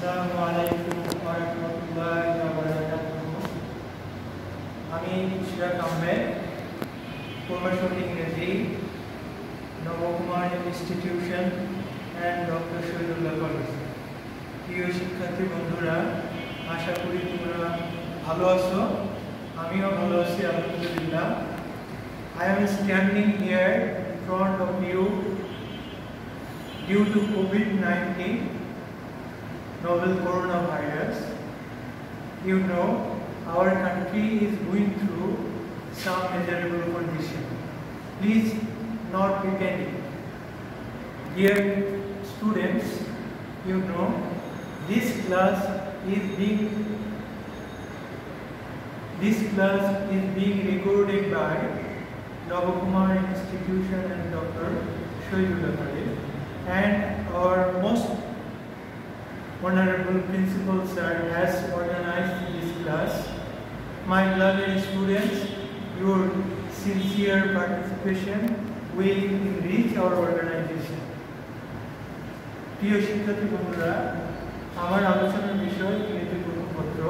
আসসালামুআলাইকুম ওয়া রাহমাতুল্লাহি ওয়া বারাকাতুহু। আমি ইশরাক আহমেদ, প্রভাষক ইংরেজি, Nabakumar institution and doctor Shahidullah college. প্রিয় শিক্ষার্থী বন্ধুরা, আশা করি তোমরা ভালো আছো। আমিও ভালো আছি, আলহামদুলিল্লাহ। I am standing here in front of you due to COVID-19 novel coronavirus. You know, our country is going through some miserable condition. Please not be panic. Dear students, you know, this class is being recorded by Navakumar Institution and Dr. Shoyullah Khalid, and our most honorable principal sir has organized this class. My beloved students, your sincere participation will enrich our organization. প্রিয় শিক্ষার্থী বন্ধুরা, আমার আলোচনার বিষয় ইংরেজি প্রথম পত্র।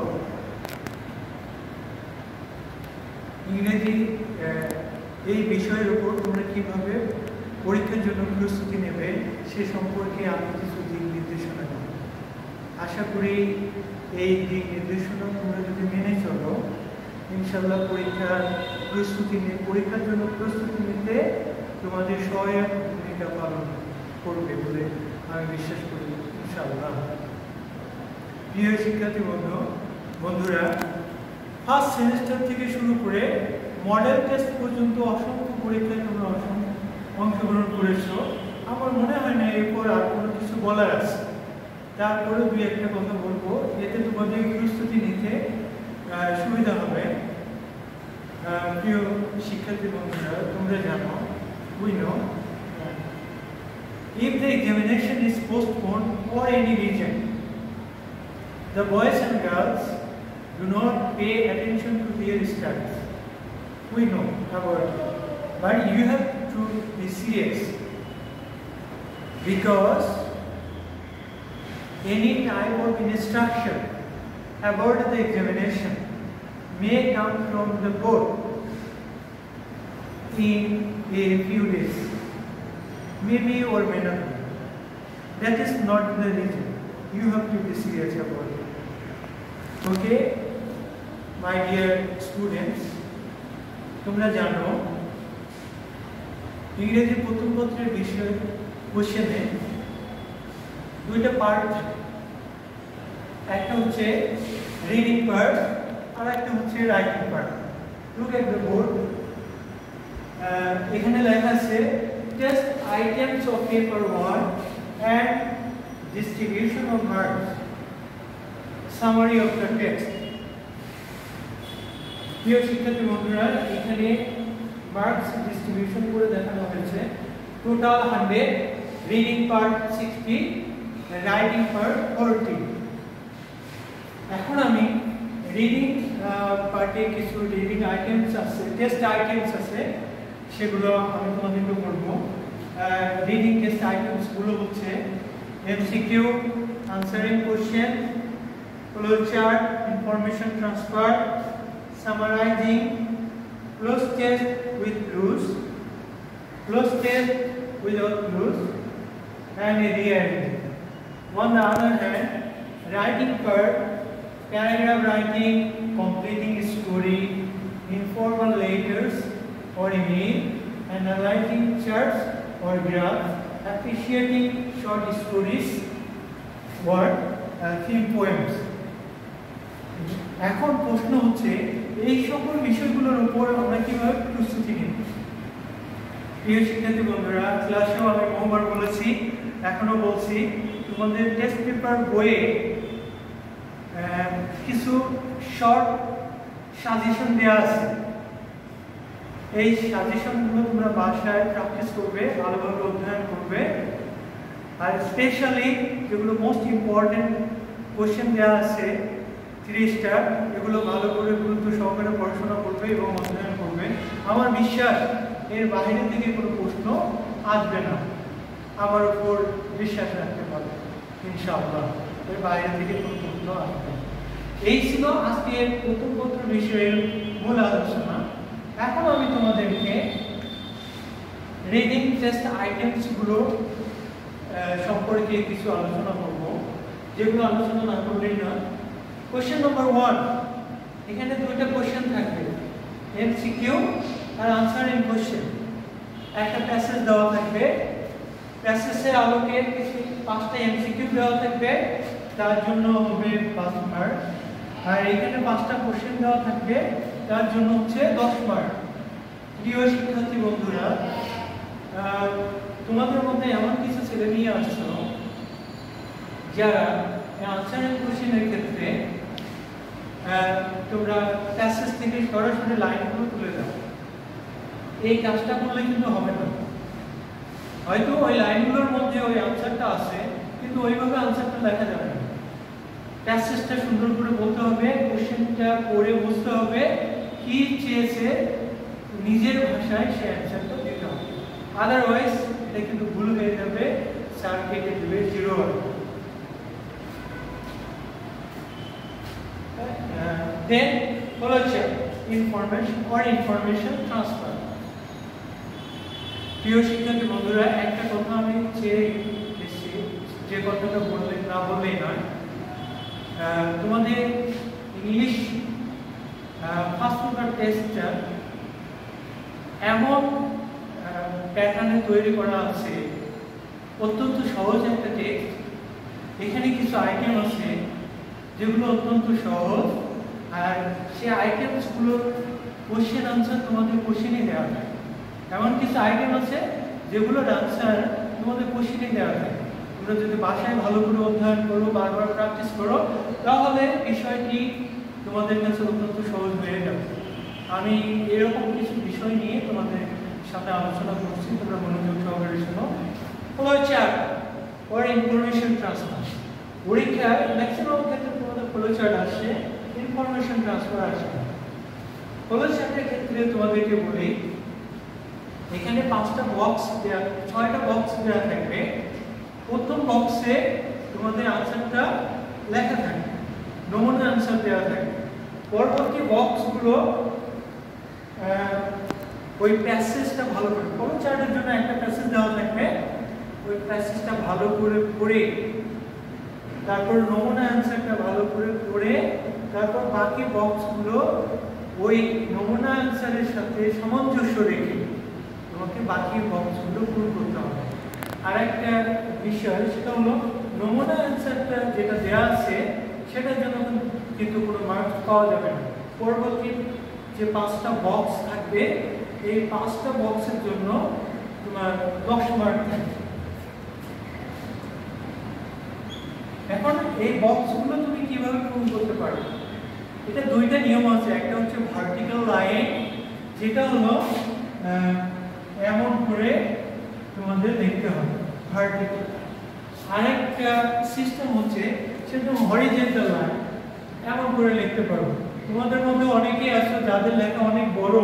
ইংরেজি এই বিষয়ের উপর তোমরা কিভাবে পরীক্ষার জন্য প্রস্তুতি নেবে সে সম্পর্কে আমি কিছু দিক নির্দেশনা দেব। আশা করি এই দিক নির্দেশনা তোমরা যদি মেনে চলো, ইনশাআল্লাহ পরীক্ষার জন্য প্রস্তুতি নিতে তোমাদের সহায়ক ভূমিকা পালন করবে বলে আমি বিশ্বাস করি, ইনশাআল্লাহ। প্রিয় শিক্ষার্থী বন্ধুরা, ফার্স্ট সেমিস্টার থেকে শুরু করে মডেল টেস্ট পর্যন্ত অসংখ্য পরীক্ষায় তোমরা অংশগ্রহণ করেছো। আমার মনে হয় না এরপর আর কোনো কিছু বলার আছে। তারপরে দুই একটা কথা বলবো, এতে তোমাদের প্রস্তুতি নিতে সুবিধা হবে। প্রিয় শিক্ষার্থী বন্ধুরা, তোমরা জানো, we know, if the examination is postponed for any reason, the boys and girls do not pay attention to their studies. We know about it, but you have to be serious, because any type of instruction about the examination may come from the board in a few days, maybe or may not be. That is not the reason. You have to be serious about it. Okay, my dear students, তোমরা জানো ইংরেজি প্রথম পত্রের বিষয় কোশ্চেনে দুইটা part থাকে। একটা হচ্ছে রিডিং পার্ট আর একটা হচ্ছে writing part. Look at the board. এখানে লেখা আছে test items of paper 1 and distribution of marks, summary of the text. প্রিয় শিক্ষার্থী বন্ধুরা, এখানে মার্কস ডিস্ট্রিবিউশন করে দেখানো হয়েছে। Total 100, reading part 60, writing part 40। এখন আমি রিডিং পার্টে কিছু রিডিং আইটেমস আছে, টেস্ট আইটেমস আছে, সেগুলো আমি তোমাদেরকে বলবো। রিডিং টেস্ট আইটেমসগুলো হচ্ছে MCQ, answering question, flow chart, information transfer, summarizing, close test with clues, close test without clues, and a re-editing. On the other hand, writing part, paragraph writing, completing story, informal letters or email, analyzing charts or graphs, appreciating short stories or theme poems. এখন প্রশ্ন হচ্ছে এই সকল বিষয়গুলোর উপর আমরা কিভাবে প্রস্তুতি নিব। প্রিয় শিক্ষার্থী বন্ধুরা, ক্লাসেও আমি বহুবার বলেছি, এখনো বলছি, তোমাদের টেস্ট পেপার বইয়ে কিছু শর্ট সাজেশন দেওয়া আছে। এই সাজেশনগুলো তোমরা বাসায় প্র্যাকটিস করবে, ভালোভাবে অধ্যয়ন করবে, আর স্পেশালি যেগুলো মোস্ট ইম্পর্টেন্ট কোশ্চেন দেওয়া আছে 30টা, এগুলো ভালো করে গুরুত্ব সহকারে পড়াশোনা করবে এবং অধ্যয়ন করবে। আমার বিশ্বাস এর বাইরে থেকে কোনো প্রশ্ন আসবে না, আমার উপর বিশ্বাস রাখতে পারবে। ইনশাআল্লাহ এর বাইরে থেকে কোনো তথ্য আসবে। এই ছিল আজকে প্রথম পত্র বিষয়ের মূল আলোচনা। এখন আমি তোমাদেরকে রিডিং টেস্ট আইটেমসগুলো সম্পর্কে কিছু আলোচনা করব, যেগুলো আলোচনা না করলেই না। কোশ্চেন নাম্বার 1, এখানে দুইটা কোশ্চেন থাকবে, এমসিকিউ আর আনসার ইন কোশ্চেন। একটা প্যাসেজ দেওয়া থাকবে, প্যাসেজের আলোকে কিছু 5টা এমসিকিউ দেওয়া থাকবে, তার জন্য হবে 5 মার্ক। আর এখানে 5টা কোশ্চেন দেওয়া থাকবে, তার জন্য হচ্ছে 10 মার্ক। প্রিয় শিক্ষার্থী বন্ধুরা, তোমাদের মধ্যে এমন কিছু ছেলে নিয়ে আসছো যারা আনসার ইন কোশ্চেনের ক্ষেত্রে তোমরা প্যাসেজ থেকে সরাসরি লাইনগুলো তুলে দাও। এই কাজটা করলে কিন্তু হবে না। হয়তো ওই লাইনগুলোর মধ্যে ওই আনসারটা আছে, কিন্তু ওইভাবে আনসারটা লেখা যাবে না। প্যাসেজটা সুন্দর করে বলতে হবে, কোশ্চেনটা পড়ে বুঝতে হবে, কি চেয়েছে নিজের ভাষায় সে অ্যান্সারটা দিতে হবে। আদারওয়াইজ এটা কিন্তু ভুল হয়ে যাবে, স্যার কেটে দেবে 0। Then follow check information transfer. প্রিয় শিক্ষার্থী বন্ধুরা, একটা কথা আমি চেয়ে এসেছি, যে কথাটা না বললেই নয়। তোমাদের ইংলিশ ফার্স্ট পেপার টেস্টটা এমন প্যাটার্নে তৈরি করা আছে, অত্যন্ত সহজ একটা টেক্সট। এখানে কিছু আইটেম আছে যেগুলো অত্যন্ত সহজ, আর সেই আইটেমসগুলোর কোশ্চেন আনসার তোমাদের কোশ্চেনে দেওয়া থাকে। এমন কিছু আইটেম আছে যেগুলোর আনসার তোমাদের কোশ্চেনে দেওয়া থাকে। তোমরা যদি বাসায় ভালো করে অধ্যয়ন করো, বারবার প্র্যাকটিস করো, তাহলে বিষয়টি তোমাদের কাছে অত্যন্ত সহজ হয়ে যাবে। আমি এরকম কিছু বিষয় নিয়ে তোমাদের সাথে আলোচনা করছি, তোমরা মনোযোগ সহকারে শোনো। Follow chart for information transfer. পরীক্ষায় ম্যাক্সিমাম ক্ষেত্রে তোমাদের ফলো চার্ট আসে, ইনফরমেশন ট্রান্সফার আসে। ফলো চার্টের ক্ষেত্রে তোমাদেরকে বলি, এখানে 5টা বক্স দেওয়া, 6টা বক্স দেওয়া থাকবে। প্রথম বক্সে তোমাদের আনসারটা লেখা থাকবে, নমুনা আনসার দেওয়া থাকবে। পরবর্তী বক্সগুলো ওই প্যাসেজটা ভালো করে, ফলো চার্টের জন্য একটা প্যাসেজ দেওয়া থাকবে, ওই প্যাসেজটা ভালো করে পড়ে, তারপর নমুনা অ্যান্সারটা ভালো করে পড়ে, তারপর বাকি বক্সগুলো ওই নমুনা অ্যান্সারের সাথে সামঞ্জস্য রেখে তোমাকে বাকি বক্সগুলো পূরণ করতে হবে। আর একটা বিষয়, সেটা হলো নমুনা অ্যান্সারটা যেটা দেওয়া আছে সেটার জন্য কিন্তু কোনো মার্কস পাওয়া যাবে না। পরবর্তী যে 5টা বক্স থাকবে, এই 5টা বক্সের জন্য তোমার 10 মার্ক থাকবে। এখন এই বক্সগুলো তুমি কিভাবে পূরণ করতে পারো? এটা দুইটা নিয়ম আছে। একটা হচ্ছে ভার্টিক্যাল লাইন, যেটা হলো এমন করে তোমাদের লিখতে হবে, ভার্টিক্যাল। আরেকটা সিস্টেম হচ্ছে সেটা হরিজন্টাল লাইন, এমন করে লিখতে পারো। তোমাদের মধ্যে অনেকেই আছে যাদের লেখা অনেক বড়,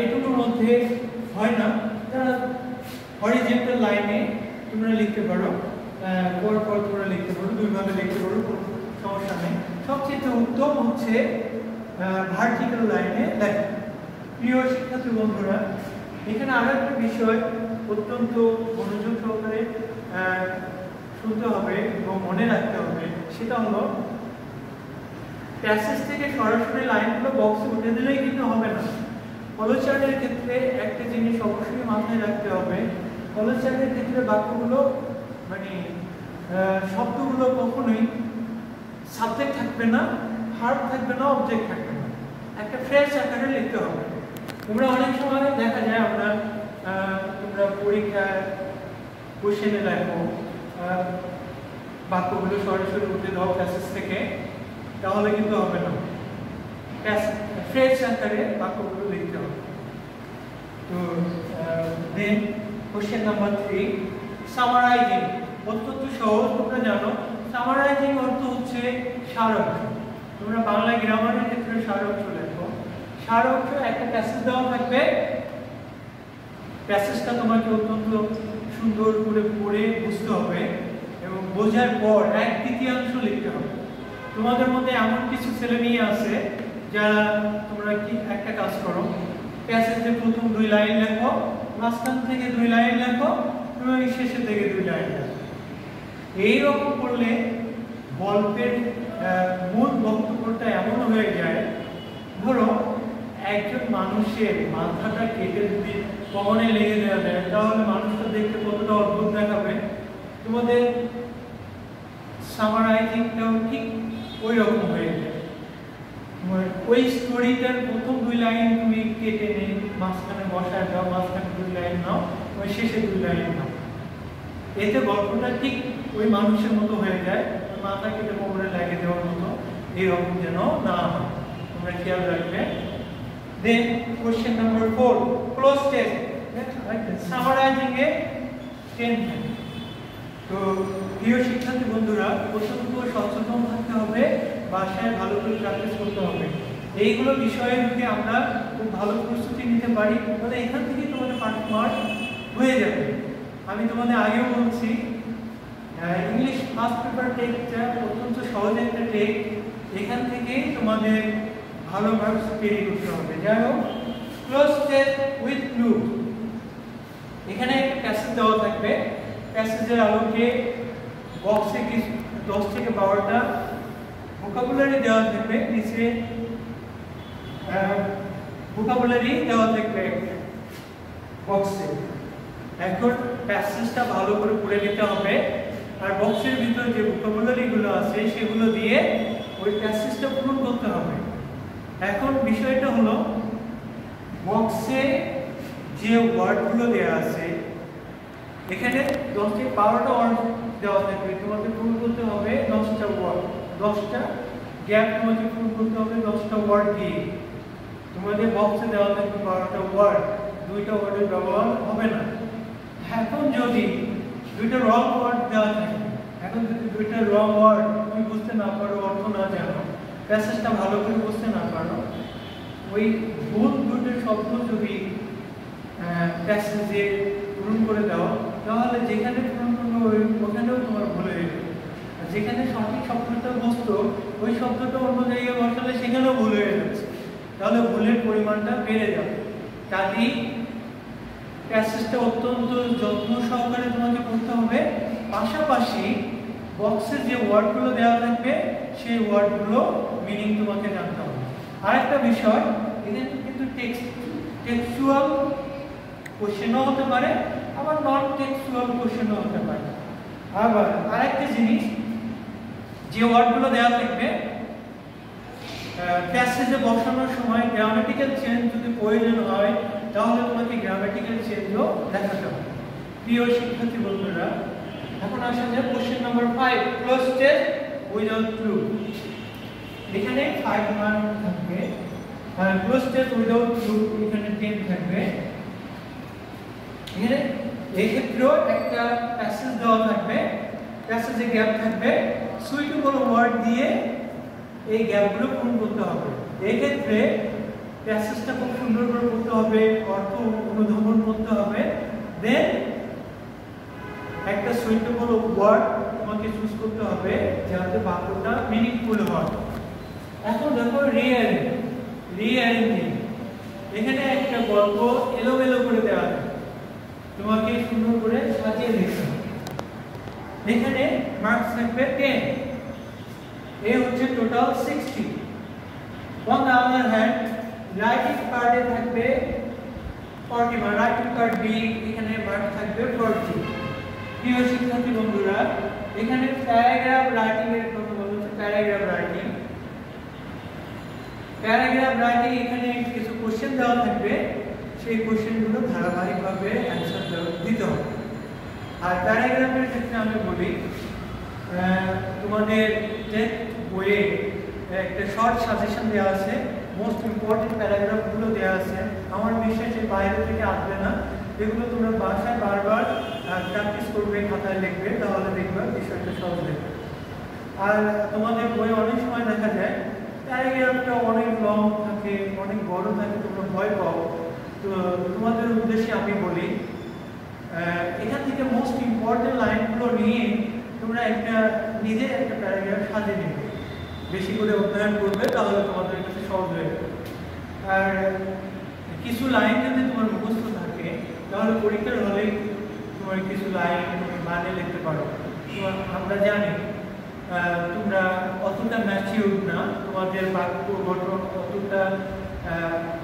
এটুকুর মধ্যে হয় না, তারা হরিজন্টাল লাইনে তোমরা লিখতে পারো, পর তোমরা লিখতে পারো, দুইভাবে লিখতে পারো, কোনো সমস্যা নেই। সবচেয়ে উত্তম হচ্ছে ভার্টিক্যাল লাইনে লেখা। প্রিয় শিক্ষার্থী বন্ধুরা, এখানে আরো একটা বিষয় অত্যন্ত মনোযোগ সহকারে শুনতে হবে এবং মনে রাখতে হবে, সেটা হলো প্যাসেজ থেকে সরাসরি লাইনগুলো বক্সে উঠে দিলেই কিন্তু হবে না। ফলো চার্টের ক্ষেত্রে একটা জিনিস অবশ্যই মাথায় রাখতে হবে, ফলো চার্টের ক্ষেত্রে বাক্যগুলো মানে শব্দগুলো কখনোই সাবজেক্ট থাকবে না, ভার্ব থাকবে না, অবজেক্ট থাকবে না, একটা ফ্রেজ আকারে লিখতে হবে। তোমরা অনেক সময় দেখা যায় তোমরা পরীক্ষায় কোশ্চেনে লেখো, বাক্যগুলো সরাসরি উঠে দাও প্যাসেজ থেকে, তাহলে কিন্তু হবে না। ফ্রেজ আকারে বাক্যগুলো লিখতে হবে। তো দেন কোশ্চেন নাম্বার 3, সামারাইজিং। অত্যন্ত সহজ, তোমরা জানো সামারাইজিং অর্থ হচ্ছে সারাংশ। তোমরা বাংলা গ্রামারের ক্ষেত্রে সারাংশ লেখো। সারাংশ একটা প্যাসেজ দেওয়া থাকবে, প্যাসেজটা তোমাকে অত্যন্ত সুন্দর করে পড়ে বুঝতে হবে এবং বোঝার পর 1/3 লিখতে হবে। তোমাদের মধ্যে এমন কিছু ছেলে মেয়ে আছে যারা তোমরা কি একটা কাজ করো, প্যাসেজের প্রথম 2 লাইন লেখো, মাঝখান থেকে 2 লাইন লেখো এবং শেষে থেকে 2 লাইন লেখো। এইরকম করলে গল্পের মূল বক্তব্যটা এমন হয়ে যায়, ধরো একজন মানুষের মাথাটা কেটে যদি কমনে লেগে দেওয়া যায় তাহলে মানুষটা দেখতে কতটা অদ্ভুত দেখাবে। তোমাদের সামারাইজিংটাও ঠিক ওই রকম হয়ে যায়। ওই স্টোরিটার প্রথম 2 লাইন তুমি কেটে নিয়ে মাঝখানে বসায় দাও, মাঝখানে 2 লাইন নাও, ওই শেষে 2 লাইন নাও। এতে গল্পটা ঠিক ওই মানুষের মতো হয়ে যায়, মাথা কেটে কোমরে লাগিয়ে দেওয়ার মতো এরকম যেন না হয়, তোমরা খেয়াল রাখবে। Then question number 4, close test. Summarizing a 10 minutes. তো প্রিয় শিক্ষার্থী বন্ধুরা, প্রথমত সচেতন থাকতে হবে, বাসায় ভালো করে প্র্যাকটিস করতে হবে। এইগুলো বিষয়ে যদি আমরা খুব ভালো প্রস্তুতি নিতে পারি তাহলে এখান থেকে তোমাদের 5 মার্ক হয়ে যাবে। আমি তোমাদের আগেও বলছি ইংলিশ ফার্স্ট পেপার টেক্সটটা অত্যন্ত সহজ একটা টেক্সট, এখান থেকেই তোমাদের ভালো মার্কস তৈরি করতে হবে। যাই হোক, ক্লোজ টেস্ট উইথ ক্লু। এখানে একটা প্যাসেজ দেওয়া থাকবে, প্যাসেজের আলোকে বক্সে 10 থেকে 12টা ভোকাবুলারি দেওয়া থাকবে, নিচে ভোকাবুলারি দেওয়া থাকবে বক্সে। এখন প্যাসেজটা ভালো করে পড়ে নিতে হবে, আর বক্সের ভিতরে যে ভোকাবুলারিগুলো আছে সেগুলো দিয়ে ওই প্যাসেজটা পূরণ করতে হবে। এখন বিষয়টা হলো, বক্সে যে ওয়ার্ডগুলো দেওয়া আছে এখানে 10 থেকে 12টা ওয়ার্ড দেওয়া থাকবে, তোমাকে পূরণ করতে হবে 10টা ওয়ার্ড, 10টা গ্যাপ তোমাকে পূরণ করতে হবে 10টা ওয়ার্ড দিয়ে। তোমাদের বক্সে দেওয়া থাকবে 12টা ওয়ার্ড, 2টা ওয়ার্ডের ব্যবহার হবে না। এখন যদি 2টা রং ওয়ার্ড দেওয়া থাকে, এখন যদি 2টা রং ওয়ার্ড তুমি বুঝতে না পারো, অর্থ না জানো, প্যাসেজটা ভালো করে বুঝতে না পারো, ওই ভুল 2টা শব্দ যদি প্যাসেজে পূরণ করে দাও তাহলে যেখানে পূরণ করবে ওখানেও তোমার ভুল হয়ে যাবে। আর যেখানে সঠিক শব্দটা বসতো ওই শব্দটা অন্য জায়গায় বসালে সেখানেও ভুল হয়ে যাচ্ছে, তাহলে ভুলের পরিমাণটা বেড়ে যাবে। কাজেই প্যাসেজটা অত্যন্ত যত্ন সহকারে তোমাকে পড়তে হবে, পাশাপাশি বক্সে যে ওয়ার্ডগুলো দেওয়া থাকবে সেই ওয়ার্ডগুলো মিনিং তোমাকে জানতে হবে। আরেকটা বিষয়, এখানে কিন্তু টেক্সচুয়াল কোশ্চেনও হতে পারে, আবার নন টেক্সচুয়াল কোশ্চেনও হতে পারে। আবার আরেকটা জিনিস, যে ওয়ার্ডগুলো দেওয়া থাকবে প্যাসেজে বসানোর সময় গ্রামাটিক্যাল চেঞ্জ যদি প্রয়োজন হয় তাহলে তোমাকে গ্রামাটিক্যাল চেঞ্জও দেখাতে হবে। প্রিয় শিক্ষার্থী বন্ধুরা, এখন আসা যায় question number 5, cloze test without clue. এখানে 5 মার্ক থাকবে, আর ক্লোজ টেস্ট উইদাউট ক্লু এখানে 10 থাকবে। এখানে এই ক্ষেত্রেও একটা প্যাসেজ দেওয়া থাকবে, প্যাসেজে গ্যাপ থাকবে, সুইটেবল ওয়ার্ড দিয়ে এই গ্যাপগুলো পূরণ করতে হবে। এই ক্ষেত্রে প্যাসেজটা খুব সুন্দর করে পড়তে হবে, অর্থ অনুধাবন করতে হবে, দেন একটা সুইটেবল ওয়ার্ড তোমাকে চুজ করতে হবে যাতে বাক্যটা মিনিংফুল হয়। এখন দেখো রিঅ্যারেঞ্জিং, এখানে একটা গল্প এলোমেলো করে দেওয়া আছে, তোমাকে সুন্দর করে সাজিয়ে দিতে হবে। এখানে মার্কস থাকবে 10, এই হচ্ছে total 60। On the other hand writing কার্ডে থাকবে 40 মার্ক, রাইটিং কার্ড বি এখানে মার্ক থাকবে 40। প্রিয় শিক্ষার্থী বন্ধুরা, এখানে প্যারাগ্রাফ রাইটিং এর কথা বলা হচ্ছে, প্যারাগ্রাফ রাইটিং এখানে কিছু কোশ্চেন দেওয়া থাকবে, সেই কোশ্চেনগুলো ধারাবাহিকভাবে অ্যানসার দিতে হবে। আর প্যারাগ্রাফের ক্ষেত্রে আমি বলি, তোমাদের টেক্সট বইয়ে একটা শর্ট সাজেশন দেওয়া আছে, মোস্ট ইম্পর্টেন্ট প্যারাগ্রাফগুলো দেওয়া আছে, আমার বিশ্বাস এর বাইরে থেকে আসবে না। এগুলো তোমরা বাসায় বারবার প্র্যাকটিস করবে, খাতায় লিখবে, তাহলে দেখবে বিষয়টা সহজ লাগবে। আর তোমাদের বই অনেক সময় দেখা যায় প্যারাগ্রাফটা অনেক লং থাকে, অনেক বড় থাকে, তোমরা ভয় পাও। তো তোমাদের উদ্দেশ্যে আমি বলি, এখান থেকে মোস্ট ইম্পর্টেন্ট লাইনগুলো নিয়ে তোমরা একটা নিজে একটা প্যারাগ্রাফ সাজিয়ে নেবে, বেশি করে অধ্যয়ন করবে, তাহলে তোমাদের কাছে সহজ হয়ে যাবে। আর কিছু লাইন যদি তোমার মুখস্থ থাকে তাহলে পরীক্ষার হলে তোমার কিছু লাইন তুমি মানে লিখতে পারো। আমরা জানি তোমরা অতটা ম্যাচিউর না, তোমাদের বাক্য গঠন অতটা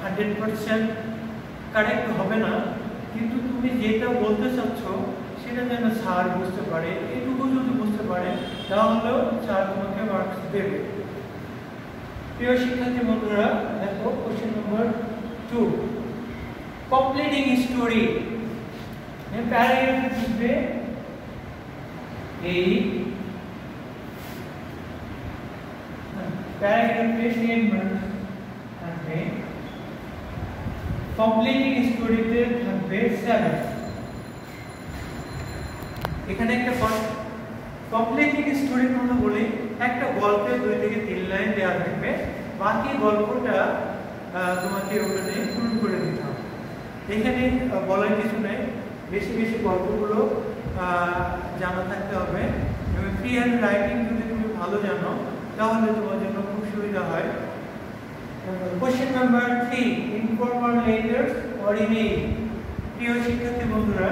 100% কারেক্ট হবে না, কিন্তু তুমি যেটা বলতে চাচ্ছ সেটা যেন স্যার বুঝতে পারে, এটুকু যদি বুঝতে পারে তাহলেও স্যার তোমাকে মার্কস দেবে। প্রিয় শিক্ষার্থী বন্ধুরা, দেখো কোশ্চেন নম্বর 2, কমপ্লিটিং স্টোরি। প্যারাগ্রাফে থাকবে এই প্যারাগ্রাফে স্টেটমেন্ট থাকবে, কমপ্লিটিং স্টোরিতে থাকবে 7। এখানে একটা কমপ্লিটিং স্টোরির কথা বলি, একটা গল্পে 2 থেকে 3 লাইন দেওয়া থাকবে, বাকি গল্পটা তোমাকে ওখানে পূরণ করে দিতে হবে। এখানে বলার কিছু নেই, বেশি বেশি গল্পগুলো জানা থাকতে হবে। এবং ফ্রি হ্যান্ড রাইটিং যদি তুমি ভালো জানো তাহলে তোমার জন্য খুব সুবিধা হয়। Question number 3, informal letters or email. প্রিয় শিক্ষার্থী বন্ধুরা,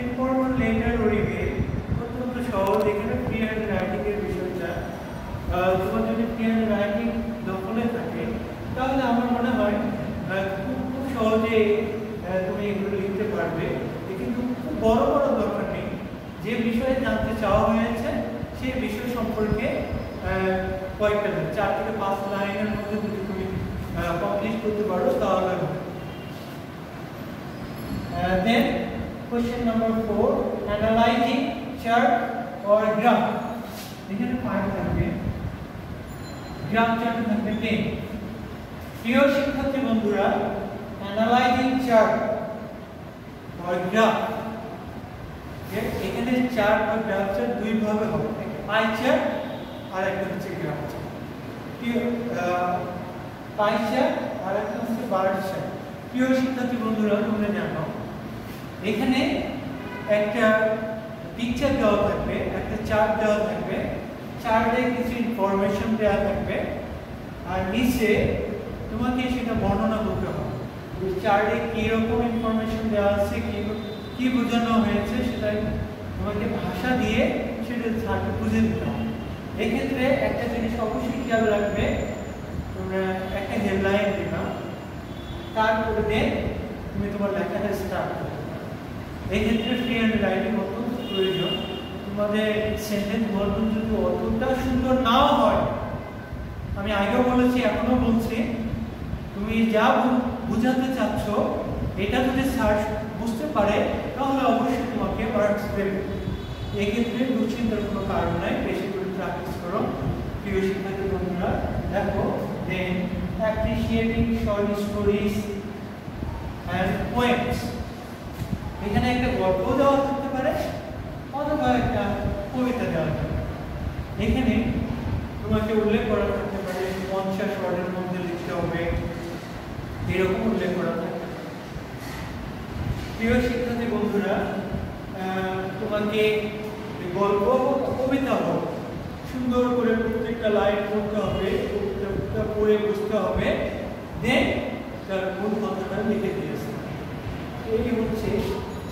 ইনফর্মাল লেটার অর ইমেইল অত্যন্ত সহজ। এখানে ফ্রি হ্যান্ড রাইটিং এর বিষয়টা তোমার যদি ফ্রি হ্যান্ড রাইটিং দখলে থাকে তাহলে আমার মনে হয় খুব সহজে তুমি এগুলো লিখতে পারবে। কিন্তু খুব বড় বড় দরকার নেই, যে বিষয়ে জানতে চাওয়া হয়েছে সেই বিষয় সম্পর্কে কয়েকটা 4 থেকে 5 লাইনের মধ্যে যদি তুমি কমপ্লিট করতে পারো তাহলে হবে। Then question number 4, analyzing chart or graph. এখানে 5 থাকবে, গ্রাফ চার্ট থাকবে 10। প্রিয় শিক্ষার্থী বন্ধুরা, analyzing chart or graph, এখানে চার্ট বা গ্রাফ চার্ট দুই ভাবে হবে, একটা পাই চার্ট আর একটা হচ্ছে গ্রাফ চার্ট। পাই চার্ট আর একটা হচ্ছে বার চার্ট। প্রিয় শিক্ষার্থী বন্ধুরা, তোমরা জানো এখানে একটা পিকচার দেওয়া থাকবে, একটা চার্ট দেওয়া থাকবে, চার্টে কিছু ইনফরমেশন দেওয়া থাকবে, আর নিচে তোমাকে সেটা বর্ণনা করতে হবে। চার্টে কি রকম ইনফরমেশন দেওয়া আছে, কি বোঝানো হয়েছে সেটা তোমাকে ভাষা দিয়ে সেটা চার্টে বুঝে দিতে হবে। এক্ষেত্রে একটা জিনিস অবশ্যই খেয়াল রাখবে, তোমরা একটা হেডলাইন দিবা, তারপরে দিয়ে তুমি তোমার লেখাটা স্টার্ট করবে। এক্ষেত্রে ফ্রি হ্যান্ড রাইটিং অত্যন্ত প্রয়োজন। তোমাদের সেন্টেন্স গঠন যদি অতটা সুন্দর নাও হয়, আমি আগেও বলেছি এখনো বলছি, তুমি যা বোঝাতে চাচ্ছ এটা যদি স্যার বুঝতে পারে তাহলে অবশ্যই তোমাকে মার্কস দেবে। এক্ষেত্রে দুশ্চিন্তার কোনো কারণ নাই, বেশি করে প্র্যাকটিস করো। প্রিয় শিক্ষার্থী বন্ধুরা, দেখো দেন অ্যাপ্রিশিয়েটিং শর্ট স্টোরিজ অ্যান্ড পোয়েমস। এখানে একটা গল্প দেওয়া থাকতে পারে অথবা একটা কবিতা দেওয়া থাকতে পারে। এখানে তোমাকে উল্লেখ করা থাকতে পারে 50 ওয়ার্ডের মধ্যে লিখতে হবে, এরকম উল্লেখ করা থাকতে পারে। প্রিয় শিক্ষার্থী বন্ধুরা, তোমাকে গল্প হোক কবিতা হোক সুন্দর করে প্রত্যেকটা লাইন পড়তে হবে, প্রত্যেকটা পড়ে বুঝতে হবে, দেন তার মূল কথাটা লিখে দিয়েছে। এই হচ্ছে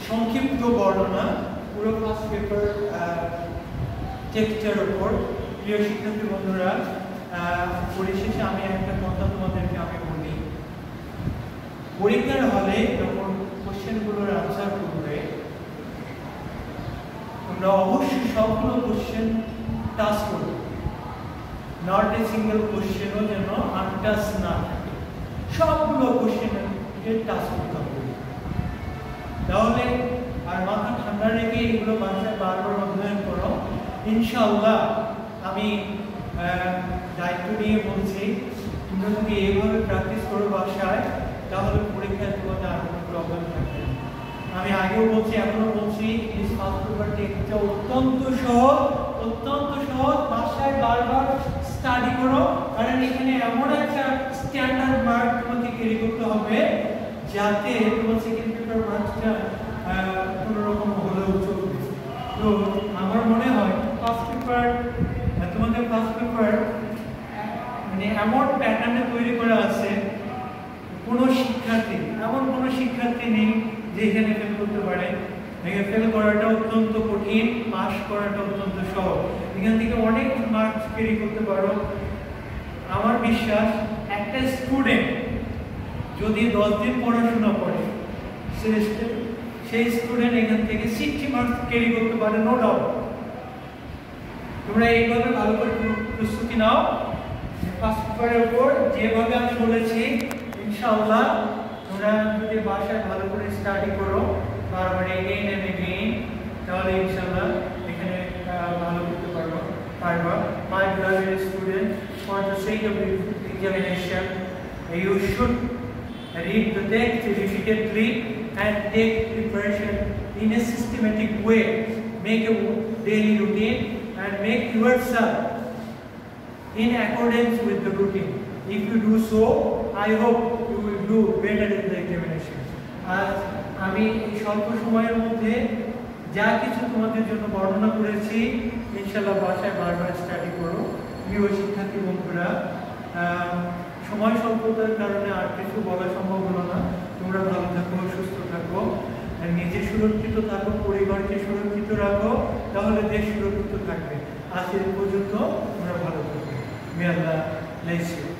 সংক্ষিপ্ত বর্ণনা পুরো ফার্স্ট পেপার টেক্সটের উপর। প্রিয় শিক্ষার্থী বন্ধুরা, পরিশেষে আমি একটা কথা তোমাদেরকে আমি বলি, পরীক্ষার হলে যখন কোশ্চেনগুলোর আনসার করবে তোমরা অবশ্যই সবগুলো কোশ্চেন টাচ করবে, নট এ সিঙ্গেল কোশ্চেনও যেন আনটাচ না থাকে, সবগুলো কোশ্চেনকে টাচ করতে হবে। তাহলে আর মাথা ঠান্ডা রেখে এগুলো বাসায় বারবার অধ্যয়ন করো। ইনশাআল্লাহ আমি দায়িত্ব নিয়ে বলছি, তোমরা যদি এইভাবে প্র্যাকটিস করো বাসায় তাহলে পরীক্ষায় তোমাদের আর কোনো প্রবলেম থাকবে না। আমি আগেও বলছি, এখনো বলছি, ইংলিশ ফার্স্ট পেপার টেক্সটটা অত্যন্ত সহজ, বাসায় বারবার স্টাডি করো, কারণ এখানে এমন একটা স্ট্যান্ডার্ড মার্ক তোমাকে ক্যারি করতে হবে যাতে তোমার সেকেন্ড পেপার মার্কসটা কোনো রকম হলেও চলবে। তো আমার মনে হয় ফার্স্ট এমন প্যাটার্নে তৈরি করা আছে, কোনো শিক্ষার্থী এমন কোনো শিক্ষার্থী নেই যে এখানে ফেল করতে পারে। এখানে ফেল করাটা অত্যন্ত কঠিন, পাস করাটা অত্যন্ত সহজ। এখান থেকে অনেক মার্কস ক্যারি করতে পারো। আমার বিশ্বাস একটা স্টুডেন্ট যদি 10 দিন পড়াশোনা করে সেই স্টুডেন্ট এখান থেকে 60 মার্কস ক্যারি করতে পারে, নো ডাউট। তোমরা এইভাবে ভালো করে প্রস্তুতি নাও। ফার্স্ট পেপারের উপর যেভাবে আমি বলেছি ইনশাআল্লাহ তোমরা যদি বাসায় ভালো করে স্টাডি করো বারবার এগেইন এন্ড এগেইন, তাহলে ইনশাআল্লাহ এখানে ভালো করতে পারবা। My beloved student, for the sake of the examination, you should read the text repeatedly and take preparation in a systematic way. Make a daily routine and make yourself in accordance with the routine. If you do so, I hope you will do better in the examination. আজ আমি এই স্বল্প সময়ের মধ্যে যা কিছু তোমাদের জন্য বর্ণনা করেছি ইনশাআল্লাহ বাসায় বারবার স্টাডি করো। প্রিয় শিক্ষার্থী বন্ধুরা, সময় স্বল্পতার কারণে আর কিছু বলা সম্ভব হলো না। তোমরা ভালো থাকো, সুস্থ থাকো, আর নিজে সুরক্ষিত থাকো, পরিবারকে সুরক্ষিত রাখো, তাহলে দেশ সুরক্ষিত থাকবে। আজ এই পর্যন্ত তোমরা ভালো থাকবে। May Allah bless you.